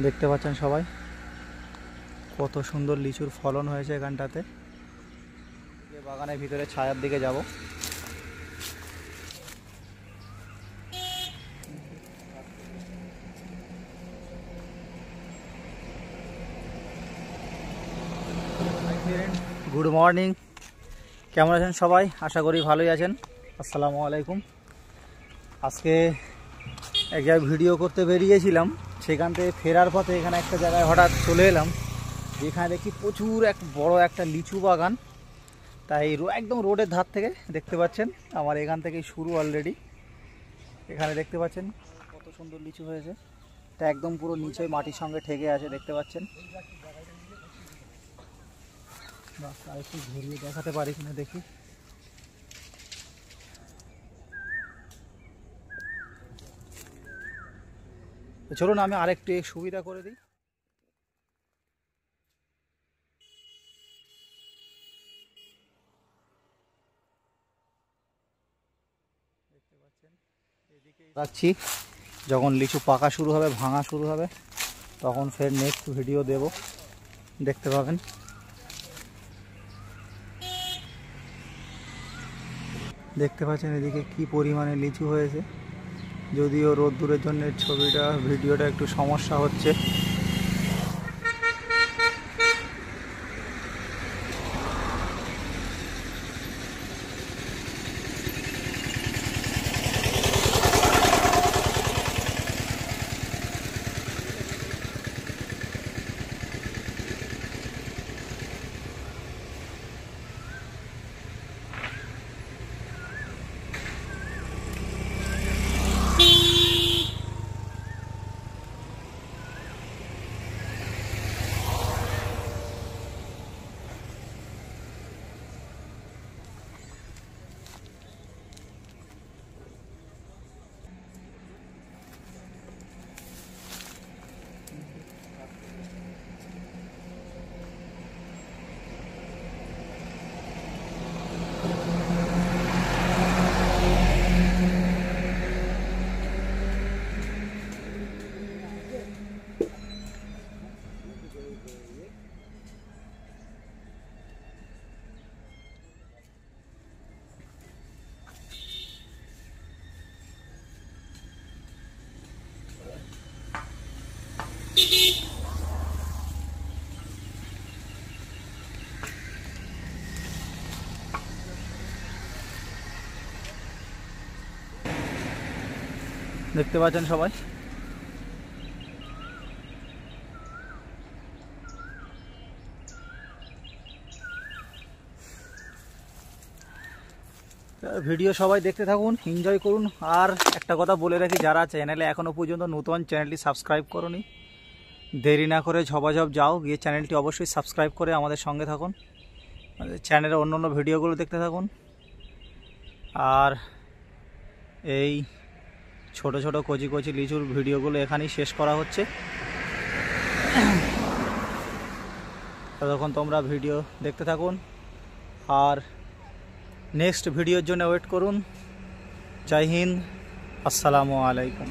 দেখতে পাচ্ছেন সবাই কত সুন্দর লিচুর ফলন হয়েছে এখানটাতে। বাগানের ভিতরে ছায়ার দিকে যাব। গুড মর্নিং, কেমন আছেন সবাই? আশা করি ভালোই আছেন। আসসালামু আলাইকুম। আজকে এক জায়গায় ভিডিও করতে বেরিয়েছিলাম, সেখান থেকে ফেরার পথে এখানে একটা জায়গায় হঠাৎ চলে এলাম, যেখানে দেখি প্রচুর বড় একটা লিচু বাগান। তাই একদম রোডের ধার থেকে দেখতে পাচ্ছেন, আমার এখান থেকেই শুরু অলরেডি। এখানে দেখতে পাচ্ছেন কত সুন্দর লিচু হয়েছে। এটা একদম পুরো নিচে মাটির সঙ্গে ঠেকে আছে, দেখতে পাচ্ছেন। বাস আর একটু ঘুরিয়ে দেখাতে পারি কিনা দেখি। চলুন আমি আরেকটু সুবিধা করে দিই। দেখতে পাচ্ছেন এদিকে রাখছি, যখন লিচু পাকা শুরু হবে, ভাঙা শুরু হবে, তখন ফের নেক্সট ভিডিও দেব, দেখতে পাবেন। দেখতে পাচ্ছেন এদিকে কি পরিমাণে লিচু হয়েছে। যদিও রোদ্দুরের জন্য ভিডিওটা একটু সমস্যা হচ্ছে। দেখতে পাচ্ছেন সবাই। ভিডিও সবাই দেখতে থাকুন, এনজয় করুন। আর একটা কথা বলে রাখি, যারা চ্যানেলে এখনও পর্যন্ত নতুন, চ্যানেলটি সাবস্ক্রাইব করোনি, দেরি না করে ঝপাঝপ যাও, গিয়ে চ্যানেলটি অবশ্যই সাবস্ক্রাইব করে আমাদের সঙ্গে থাকুন, চ্যানেলের অন্য অন্য ভিডিওগুলো দেখতে থাকুন। আর এই ছোট ছোট কচি কচি লিচুর ভিডিওগুলো এখানেই শেষ করা হচ্ছে। ততক্ষণ তোমরা ভিডিও দেখতে থাকুন আর নেক্সট ভিডিওর জন্য ওয়েট করুন। জয় হিন্দ, আসসালামু আলাইকুম।